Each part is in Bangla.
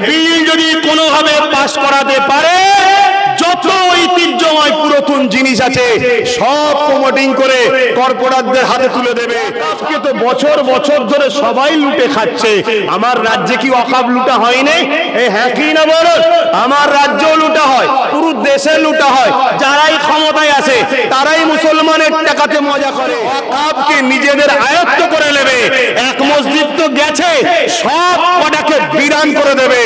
বিল যদি কোনোভাবে পাস করাতে পারে, যত ঐতিহ্যময় পুরাতন জিনিস আছে সব প্রমোটিং করে কর্পোরেটদের হাতে তুলে দেবে। আজকে তো বছর বছর ধরে সবাই লুটে খাচ্ছে। আমার রাজ্যে কি ওয়াকফ লুটা হয়নি? হ্যাঁ কি না বলো? আমার রাজ্যেও লুটা হয়, পুরো দেশে লুটা হয়। যারাই ক্ষমতায় আছে তারাই মুসলমানের টাকাতে মজা করে, ওয়াকফকে নিজেদের আয়ত্ত করে নেবে। এক মসজিদ তো গেছে, সব কটাকে বিরান করে দেবে,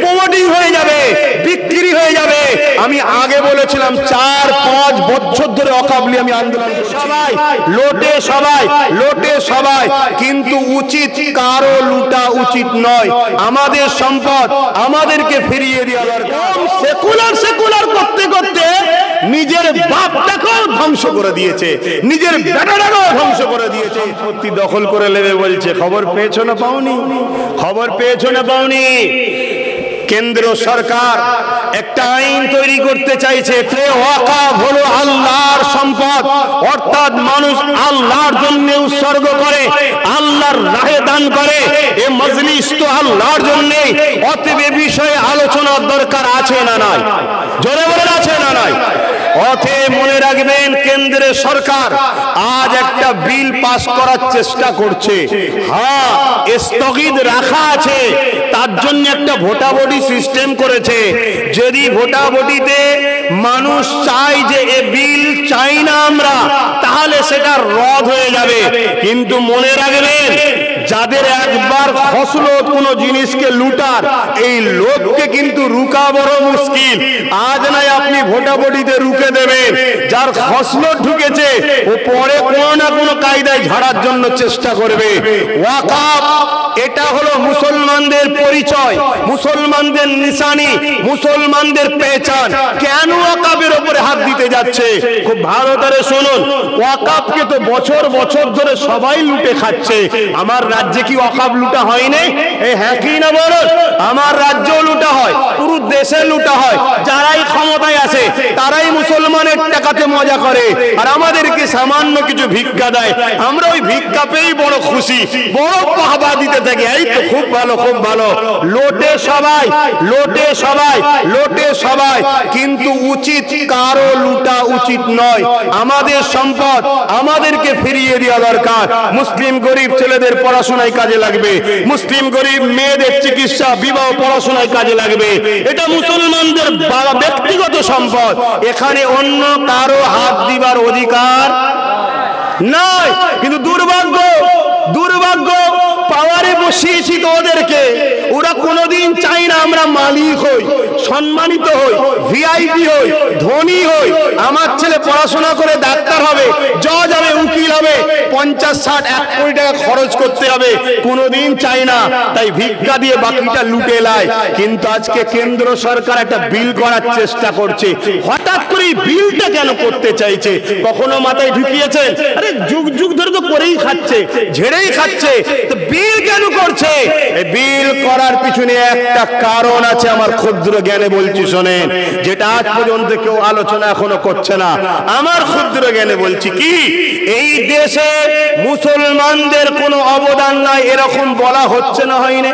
প্রমোটিং হয়ে যাবে, বিক্রি হয়ে যাবে। আমি আগে বলেছিলাম 4-5 বছর ধরে ওয়াকফ নিয়ে আমি আন্দোলন করছি। সবাই লোটে, সবাই লোটে, সবাই, কিন্তু উচিত কারো লুটা উচিত নয়। আমাদের সম্পদ আমাদেরকে ফিরিয়ে দেওয়া দরকার। সেকুলার সেকুলার করতে করতে নিজের বাপটাকেও ধ্বংস করে দিয়েছে, নিজের বেটাটাকেও ধ্বংস করে দিয়েছে। সম্পত্তি দখল করে নেবে বলছে। খবর পেয়েছো না পাওনি? খবর পেয়েছো না পাওনি? কেন্দ্র সরকার একটা আইন তৈরি করতে চাইছে। ওয়াকফ হলো আল্লাহর সম্পদ, অর্থাৎ মানুষ আল্লাহর জন্য উৎসর্গ করে, আল্লাহর রাহে দান করে। এ মজলিস তো আল্লাহর জন্য, অতএব এ বিষয়ে আলোচনার দরকার আছে না নাই? জোরে বলেন আছে না নাই? অতএব মনে রাখবেন, কেন্দ্রের সরকার আজ একটা বিল পাস করার চেষ্টা করছে। হ্যাঁ, স্থগিত রাখা আছে, তার জন্য একটা ভোটাভুটি সিস্টেম করেছে। যদি ভোটাভুটিতে মানুষ চায় যে এ বিল চাই না আমরা, তাহলে সেটা রদ হয়ে যাবে। কিন্তু মনে রাখবেন, যাদের একবার খসলো কোনো জিনিসকে লুটার, এই লোককে কিন্তু রুকা বড় মুশকিল। আজ নাই আপনি ভোটাভুটিতে রুকে দেবেন, যার খসলো ঢুকেছে ও পরে কোনো না কোনো কায়দায় ঝাড়ার জন্য চেষ্টা করবে। ওয়াকফ এটা হলো মুসলমানদের পরিচয়, মুসলমানদের নিশানি, মুসলমানদের পেহচান। কেন ওয়াকফের উপরে হাত দিতে যাচ্ছে? খুব ভালো করে শুনুন। ওয়াকফকে তো বছর বছর ধরে সবাই লুটে খাচ্ছে। আমার রাজ্যে কি ওয়াকফ লুটা হয়নি? হ্যাঁ কি না বলো? আমার রাজ্যেও লুটা হয়, পুরো দেশে লুটা হয়। যারাই ক্ষমতায় আছে তারাই মুসলমানের টাকাতে মজা করে, আর আমাদেরকে সামান্য কিছু ভিক্ষা দেয়। আমরা ওই ভিক্ষা পেয়েই বড় খুশি, বড় বাহবা দিতে থাকি। এই তো খুব ভালো, খুব ভালো। লোটে সবাই, লোটে সবাই, লোটে সবাই, কিন্তু উচিত কারো লুটা উচিত নয়। আমাদের সম্পদ আমাদেরকে ফিরিয়ে দেওয়া দরকার। মুসলিম গরিব ছেলেদের পড়াশোনায় কাজে লাগবে, মুসলিম গরিব মেয়েদের চিকিৎসা, বিবাহ, পড়াশোনায় কাজে লাগবে। এটা মুসলমানদের ব্যক্তিগত সম্পদ, এখানে অন্য কারো হাত দিবার অধিকার নাই। কিন্তু দুর্ভাগ্য, দুর্ভাগ্য, পাওয়ারে বসিয়েছি তো ওদেরকে, ওরা কোনোদিন চাই না আমরা মালিক হই, সম্মানিত হই, ভিআইপি হই, ধনী হই। আমার ছেলে পড়াশোনা করে ডাক্তার হবে, জজ হবে, উকিল হবে, 50-60-1 কোটি টাকা খরচ করতে হবে, কোনোদিন চাই না। তাই ভিক্ষা দিয়ে বাকিটা লুটে লাই। কিন্তু আজকে কেন্দ্র সরকার একটা বিল করার চেষ্টা করছে। হঠাৎ করে বিলটা কেন করতে চাইছে? কখনো মাথায় ঢুকিয়েছে? আরে যুগ যুগ ধরে তো করেই খাচ্ছে, ঝেড়েই খাচ্ছে, তো বিল কেন করছে? বিল করার পিছনে একটা কারণ আছে, আমার ক্ষুদ্র জ্ঞানে বলছি শোনেন, যেটা আজ পর্যন্ত কেউ আলোচনা এখনো করছে না। আমার ক্ষুদ্র জ্ঞানে বলছি কি, এই দেশে মুসলমানদের কোনো অবদান নাই এরকম বলা হচ্ছে না, হয়নি?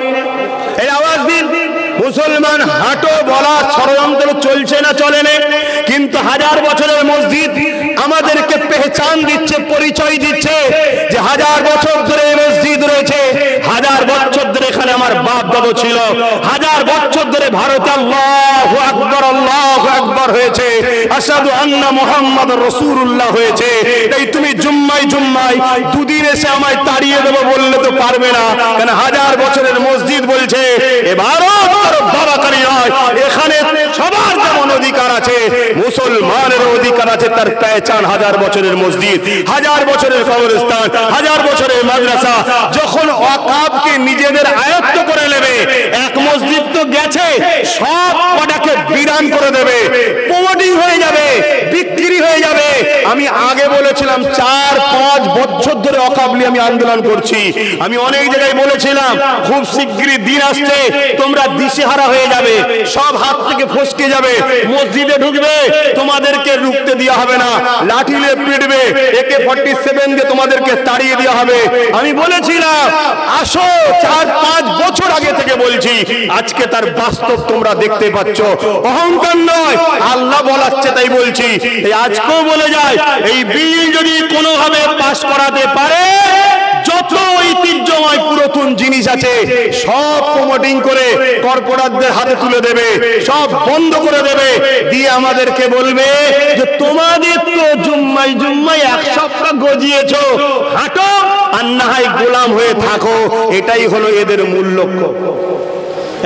এই আওয়াজ দিন, মুসলমান হাঁটো বলা ষড়যন্ত্র চলছে না চলে না? কিন্তু 1000 বছরের মসজিদ আমাদেরকে পেহচান দিচ্ছে, পরিচয় দিচ্ছে যে 1000 বছর ধরে এই মসজিদ রয়েছে, 1000 বছর ধরে এখানে আমার বাপ দাদু ছিল, 1000 বছর ধরে ভারতে আল্লাহু আকবার, আল্লাহু আকবার হয়েছে, আশহাদু আন্না মুহাম্মাদুর রাসূলুল্লাহ হয়েছে। তাই তুমি জুম্মায় জুম্মায় দুদিন এসে আমায় তাড়িয়ে দেবো বললে তো পারবে না, কারণ 1000 বছরের মসজিদ বলছে এ ভারত বাবাকারী নয়, এখানে সবার যেমন অধিকার আছে মুসলমানের অধিকার আছে, তার পেহচান 1000 বছরের মসজিদ, 1000 বছরের কবরস্থান, 1000 বছরের মাদ্রাসা। যখন ওয়াকফকে নিজেদের আয়ত্ত করে নেবে, এক মসজিদ তো গেছে, সব কটাকে বিরান করে দেবে, প্রমোটিং হয়ে যাবে, বিক্রি হয়ে যাবে। আমি আগে বলেছিলাম 4-5 বছর ধরে ওয়াকফ নিয়ে আমি আন্দোলন করছি। আমি অনেক জায়গায় বলেছিলাম খুব শিগগিরই দিন আসছে, তোমরা দিশেহারা হয়ে যাবে, সব হাত থেকে ফসকে যাবে, মসজিদে ঢুকবে, তোমাদেরকে রুখতে দেওয়া হবে না, লাঠিলে পিটবে, AK-47 দিয়ে তোমাদেরকে তাড়িয়ে দেওয়া হবে। আমি বলেছিলাম আসো, 4-5 বছর আগে থেকে বলছি, আজকে তার বাস্তব তোমরা দেখতে পাচ্ছ। অহংকার নয়, আল্লাহ বলাচ্ছে তাই বলছি। আজকেও বলে যায়, এই বিল যদি কোনোভাবে পাস করাতে পারে, যত ঐতিহ্যময় পুরাতন জিনিস আছে সব প্রমোটিং করে কর্পোরেটদের হাতে তুলে দেবে, সব বন্ধ করে দেবে, দিয়ে আমাদেরকে বলবে যে তোমাদের তো জুম্মাই জুম্মাই এক সপ্তাহ গজিয়েছো, হাঁটো আর না হয় গোলাম হয়ে থাকো। এটাই হলো এদের মূল লক্ষ্য।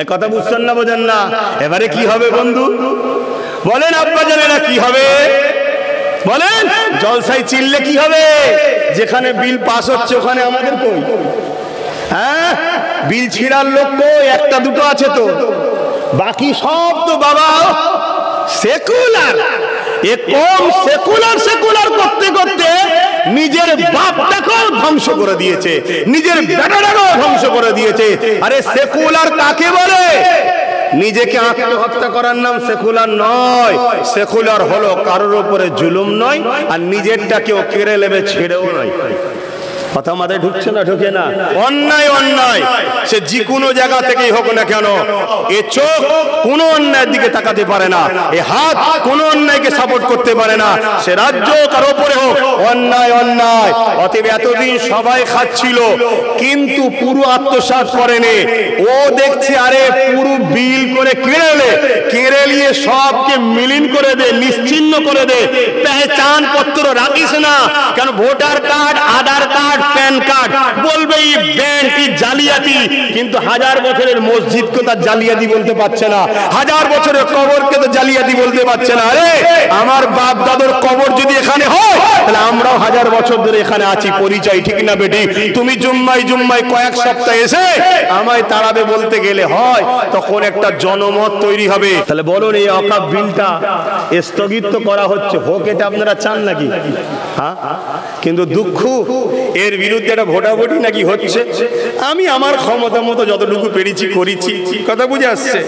এ কথা বুঝছেন না, বোঝেন না? এবারে কি হবে বন্ধু বলেন, আব্বা জানেরা কি হবে বলেন? জলসায় চিল্লে কি হবে? যেখানে বিল পাস হচ্ছে ওখানে আমাদের কই? হ্যাঁ, বিল ছিঁড়ার লোক কই? একটা দুটো আছে তো, বাকি সব তো বাবা সেকুলার। এ কম সেকুলার সেকুলার করতে করতে নিজের বাপটাকেও ধ্বংস করে দিয়েছে, নিজের বেটাটাকেও ধ্বংস করে দিয়েছে। আরে সেকুলার কাকে বলে? নিজেকে আত্মহত্যা করার নাম সেকুলার নয়। সেকুলার হলো কারোর উপরে জুলুম নয়, আর নিজেরটা কেউ কেড়ে নেবে ছেড়েও নয়। কথা মাথায় ঢুকছে না? ঢুকে না? অন্যায় অন্যায়, সে যে কোনো জায়গা থেকেই হোক না কেন, এ চোখ কোনো অন্যায়ের দিকে তাকাতে পারে না, এ হাত কোনো অন্যায়কে সাপোর্ট করতে পারে না, সে রাজ্য কার উপরে হোক, অন্যায় অন্যায়। অতএব এতদিন সবাই খাচ্ছিল কিন্তু পুরো আত্মসাৎ করেনি। ও দেখছে আরে পুরো বিল করে কেড়ে নিয়ে সবকে মিলিন করে দে, নিশ্চিহ্ন করে দে, পেহচান পত্র রাখিস না কেন, ভোটার কার্ড, আধার কার্ড, প্যান কার্ড, বলবে এই ব্যাংক জালিয়াতি। কিন্তু 1000 বছরের মসজিদকে তার জালিয়াতি বলতে পারছে না, 1000 বছরের কবরকে তো জালিয়াতি বলতে পারছে না। আরে আমার বাপ দাদুর কবর যদি এখানে হয়, তাহলে আমরাও 1000 বছর ধরে এখানে আছি, পরিচয় ঠিক না বেটি? তুমি জুম্মায় জুম্মায় কয়েক সপ্তাহ এসে আমায় তাড়াবে বলতে গেলে হয়, তখন একটা জনমত তৈরি হবে। তাহলে বলুন, এই ওয়াকফ বিলটা স্থগিত করা হচ্ছে, হোক, এটা আপনারা চান নাকি? হ্যাঁ, কিন্তু দুঃখ এর বিরুদ্ধে একটা ভোটাভুটি নাকি হচ্ছে। আমি আমার ক্ষমতা মতো যতটুকু পেরেছি করেছি। কথা বুঝে আসছে?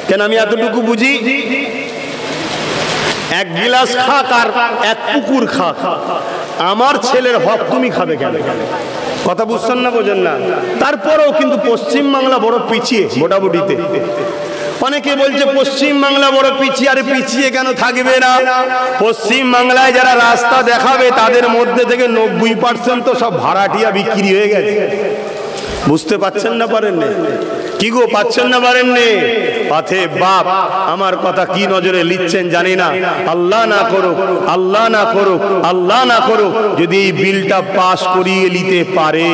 কেন আমি এতটুকু বুঝি, এক গিলাস খাক আর এক পুকুর খাক, আমার ছেলের হক তুমি খাবে কেন? কথা বুঝছেন না, বোঝেন না? তারপরেও কিন্তু পশ্চিম বাংলা বড় পিছিয়ে ভোটাভুটিতে। অনেকে বলছে পশ্চিম বাংলা বড় পিছিয়ে। আরে পিছিয়ে কেন থাকবে না? পশ্চিম বাংলায় যারা রাস্তা দেখাবে তাদের মধ্যে থেকে 90% তো সব ভাড়াটিয়া বিক্রি হয়ে গেছে। বুঝতে পাচ্ছেন না? পারেননি? কি গো, পাচ্ছেন না? পারেননি? পথে বাপ আমার কথা কি নজরে লিখছেন জানি না। আল্লাহ না করুক, আল্লাহ না করুক, আল্লাহ না করুক, যদি এই বিলটা পাস করিয়ে নিতে পারে,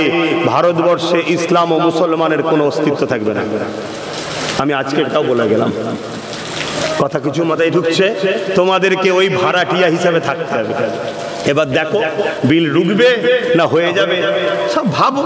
ভারতবর্ষে ইসলাম ও মুসলমানের কোনো অস্তিত্ব থাকবে না। আমি আজকে এটাও বলে গেলাম। কথা কিছু মাথায় ঢুকছে? তোমাদেরকে ওই ভাড়াটিয়া হিসাবে থাকতে হবে। এবার দেখো বিল রুখবে না হয়ে যাবে, সব ভাবো।